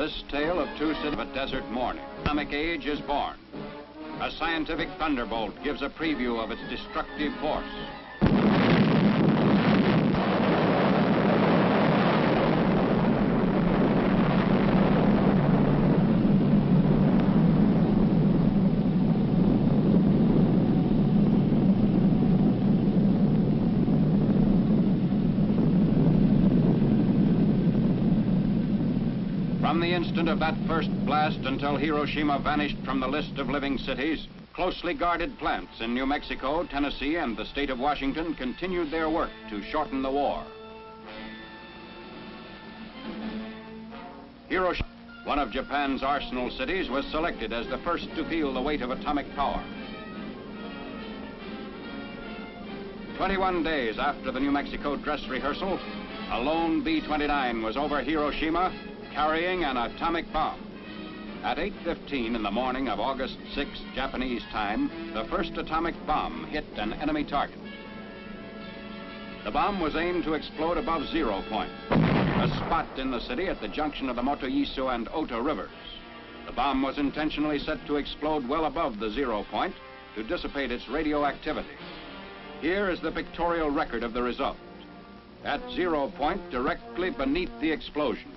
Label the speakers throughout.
Speaker 1: This tale of two cities of a desert morning. Atomic age is born. A scientific thunderbolt gives a preview of its destructive force. From the instant of that first blast until Hiroshima vanished from the list of living cities, closely guarded plants in New Mexico, Tennessee, and the state of Washington continued their work to shorten the war. Hiroshima, one of Japan's arsenal cities, was selected as the first to feel the weight of atomic power. 21 days after the New Mexico dress rehearsal, a lone B-29 was over Hiroshima, carrying an atomic bomb. At 8:15 in the morning of August 6, Japanese time, the first atomic bomb hit an enemy target. The bomb was aimed to explode above 0 point, a spot in the city at the junction of the Motoyisu and Ota rivers. The bomb was intentionally set to explode well above the 0 point to dissipate its radioactivity. Here is the pictorial record of the result. At 0 point, directly beneath the explosion,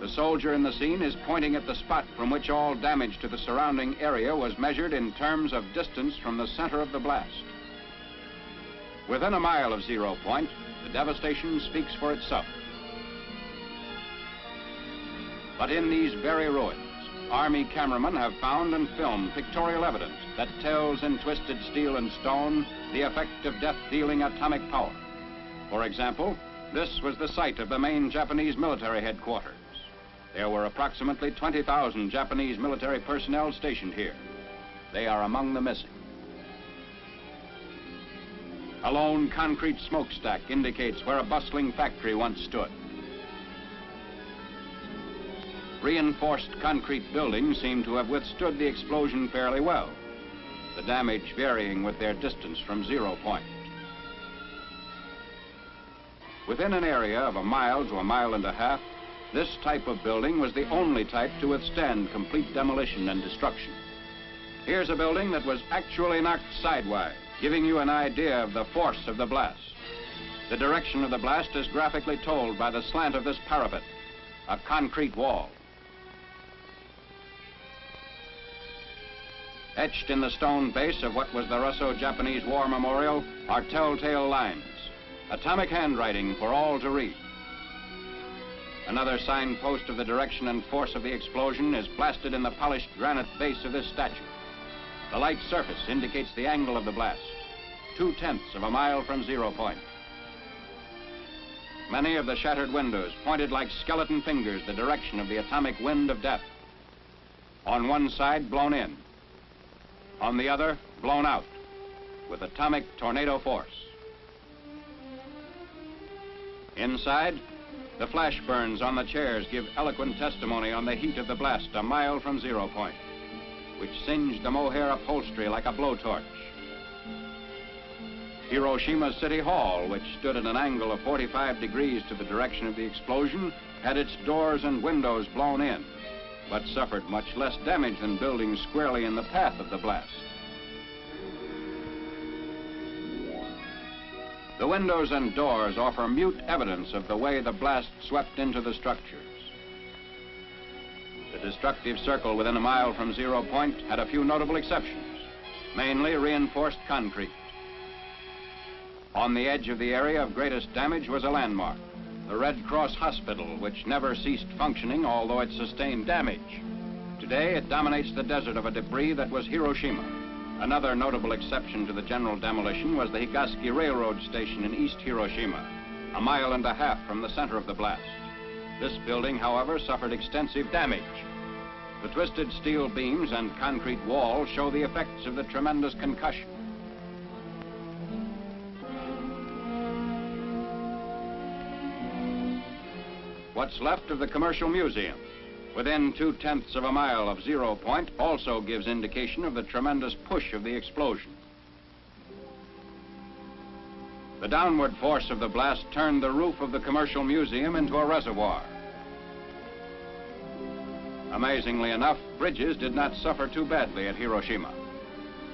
Speaker 1: the soldier in the scene is pointing at the spot from which all damage to the surrounding area was measured in terms of distance from the center of the blast. Within a mile of 0 point, the devastation speaks for itself. But in these very ruins, Army cameramen have found and filmed pictorial evidence that tells in twisted steel and stone the effect of death-dealing atomic power. For example, this was the site of the main Japanese military headquarters. There were approximately 20,000 Japanese military personnel stationed here. They are among the missing. A lone concrete smokestack indicates where a bustling factory once stood. Reinforced concrete buildings seem to have withstood the explosion fairly well, the damage varying with their distance from 0 point. Within an area of a mile to a mile and a half, this type of building was the only type to withstand complete demolition and destruction. Here's a building that was actually knocked sidewise, giving you an idea of the force of the blast. The direction of the blast is graphically told by the slant of this parapet, a concrete wall. Etched in the stone base of what was the Russo-Japanese War Memorial are telltale lines, atomic handwriting for all to read. Another signpost of the direction and force of the explosion is blasted in the polished granite base of this statue. The light surface indicates the angle of the blast, 2/10 of a mile from 0 point. Many of the shattered windows pointed like skeleton fingers the direction of the atomic wind of death. On one side, blown in. On the other, blown out, with atomic tornado force. Inside, the flash burns on the chairs give eloquent testimony on the heat of the blast a mile from 0 point, which singed the mohair upholstery like a blowtorch. Hiroshima City Hall, which stood at an angle of 45 degrees to the direction of the explosion, had its doors and windows blown in, but suffered much less damage than buildings squarely in the path of the blast. The windows and doors offer mute evidence of the way the blast swept into the structures. The destructive circle within a mile from 0 point had a few notable exceptions, mainly reinforced concrete. On the edge of the area of greatest damage was a landmark, the Red Cross Hospital, which never ceased functioning, although it sustained damage. Today, it dominates the desert of a debris that was Hiroshima. Another notable exception to the general demolition was the Higashi Railroad Station in East Hiroshima, a mile and a half from the center of the blast. This building, however, suffered extensive damage. The twisted steel beams and concrete wall show the effects of the tremendous concussion. What's left of the Commercial Museum, within 2/10 of a mile of 0 point, also gives indication of the tremendous push of the explosion. The downward force of the blast turned the roof of the Commercial Museum into a reservoir. Amazingly enough, bridges did not suffer too badly at Hiroshima.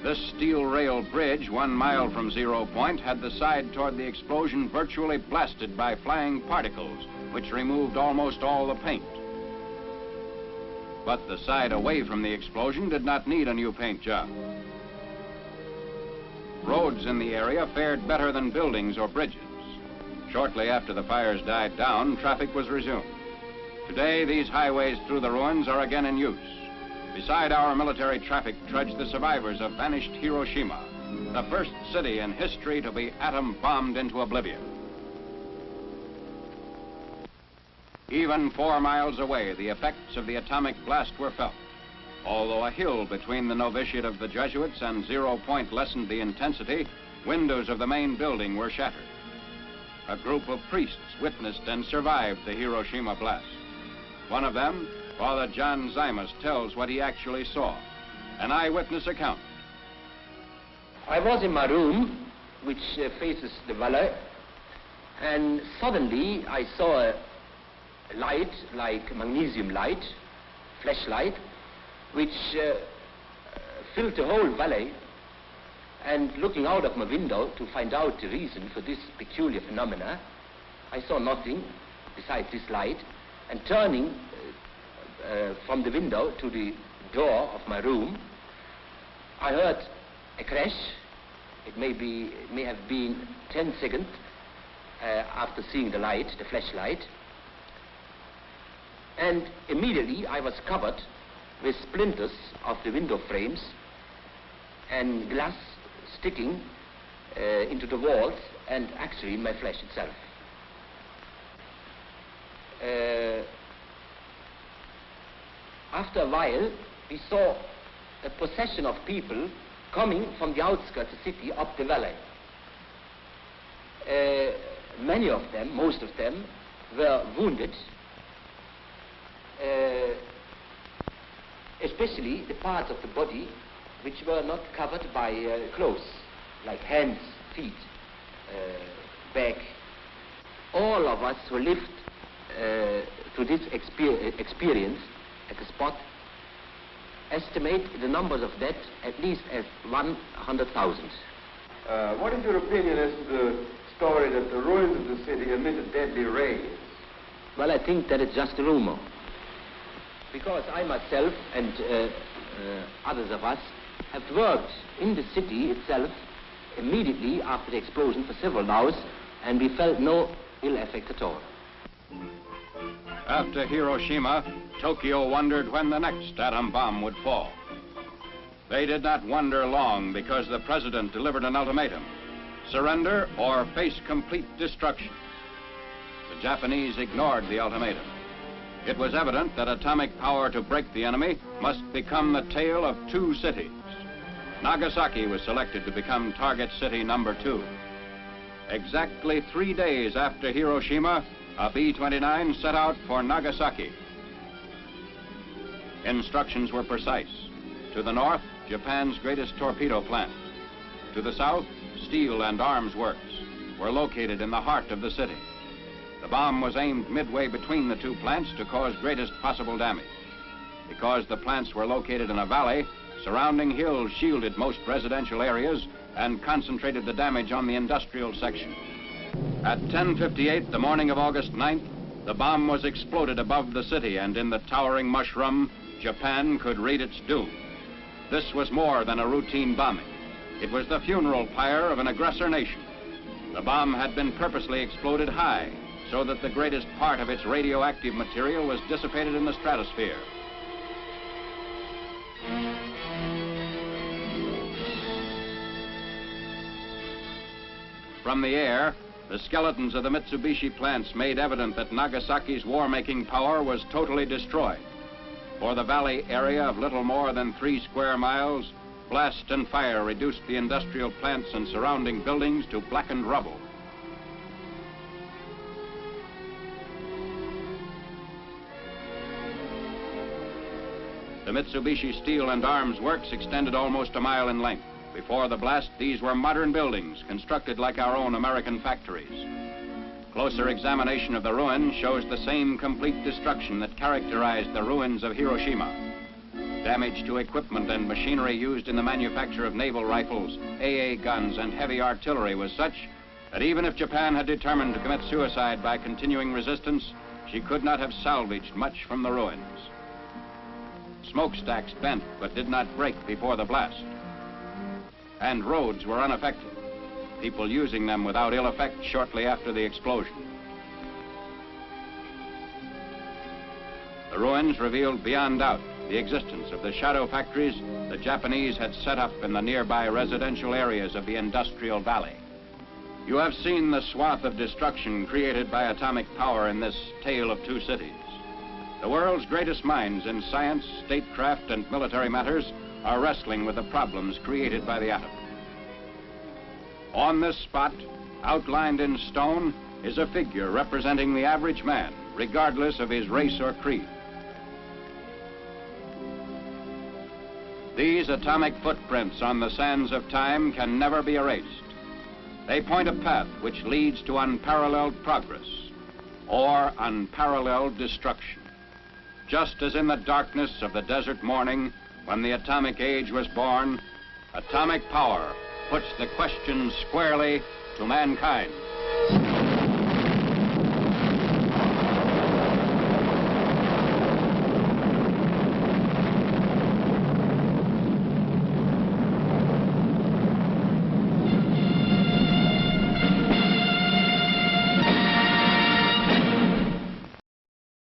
Speaker 1: This steel rail bridge, 1 mile from 0 point, had the side toward the explosion virtually blasted by flying particles, which removed almost all the paint. But the side away from the explosion did not need a new paint job. Roads in the area fared better than buildings or bridges. Shortly after the fires died down, traffic was resumed. Today, these highways through the ruins are again in use. Beside our military traffic trudge the survivors of vanished Hiroshima, the first city in history to be atom-bombed into oblivion. Even 4 miles away, the effects of the atomic blast were felt. Although a hill between the novitiate of the Jesuits and 0 point lessened the intensity, windows of the main building were shattered. A group of priests witnessed and survived the Hiroshima blast. One of them, Father John Zymus, tells what he actually saw, an eyewitness account.
Speaker 2: I was in my room, which faces the valley, and suddenly I saw a light, like magnesium light, flashlight, which filled the whole valley. And looking out of my window to find out the reason for this peculiar phenomena, I saw nothing besides this light. And turning from the window to the door of my room, I heard a crash. It may have been 10 seconds after seeing the light, the flashlight. And immediately I was covered with splinters of the window frames and glass sticking into the walls and actually in my flesh itself. After a while, we saw a procession of people coming from the outskirts of the city up the valley. Many of them, most of them, were wounded, especially the parts of the body which were not covered by clothes, like hands, feet, back. All of us who lived to this experience at the spot estimate the numbers of death at least as 100,000.
Speaker 3: What is your opinion as to the story that the ruins of the city emitted deadly rays?
Speaker 2: Well, I think that it's just a rumor, because I myself and others of us have worked in the city itself immediately after the explosion for several hours, and we felt no ill effect at all.
Speaker 1: After Hiroshima, Tokyo wondered when the next atom bomb would fall. They did not wonder long, because the president delivered an ultimatum: surrender or face complete destruction. The Japanese ignored the ultimatum. It was evident that atomic power to break the enemy must become the tale of 2 cities. Nagasaki was selected to become target city number 2. Exactly 3 days after Hiroshima, a B-29 set out for Nagasaki. Instructions were precise. To the north, Japan's greatest torpedo plant. To the south, steel and arms works were located in the heart of the city. The bomb was aimed midway between the 2 plants to cause greatest possible damage. Because the plants were located in a valley, surrounding hills shielded most residential areas and concentrated the damage on the industrial section. At 10:58 the morning of August 9th, the bomb was exploded above the city, and in the towering mushroom, Japan could read its doom. This was more than a routine bombing. It was the funeral pyre of an aggressor nation. The bomb had been purposely exploded high, so that the greatest part of its radioactive material was dissipated in the stratosphere. From the air, the skeletons of the Mitsubishi plants made evident that Nagasaki's war-making power was totally destroyed. For the valley area of little more than 3 square miles, blast and fire reduced the industrial plants and surrounding buildings to blackened rubble. The Mitsubishi Steel and Arms Works extended almost a mile in length. Before the blast, these were modern buildings constructed like our own American factories. Closer examination of the ruins shows the same complete destruction that characterized the ruins of Hiroshima. Damage to equipment and machinery used in the manufacture of naval rifles, AA guns, and heavy artillery was such that even if Japan had determined to commit suicide by continuing resistance, she could not have salvaged much from the ruins. Smokestacks bent but did not break before the blast. And roads were unaffected, people using them without ill effect shortly after the explosion. The ruins revealed beyond doubt the existence of the shadow factories the Japanese had set up in the nearby residential areas of the industrial valley. You have seen the swath of destruction created by atomic power in this tale of two cities. The world's greatest minds in science, statecraft, and military matters are wrestling with the problems created by the atom. On this spot, outlined in stone, is a figure representing the average man, regardless of his race or creed. These atomic footprints on the sands of time can never be erased. They point a path which leads to unparalleled progress or unparalleled destruction. Just as in the darkness of the desert morning when the atomic age was born, atomic power puts the question squarely to mankind.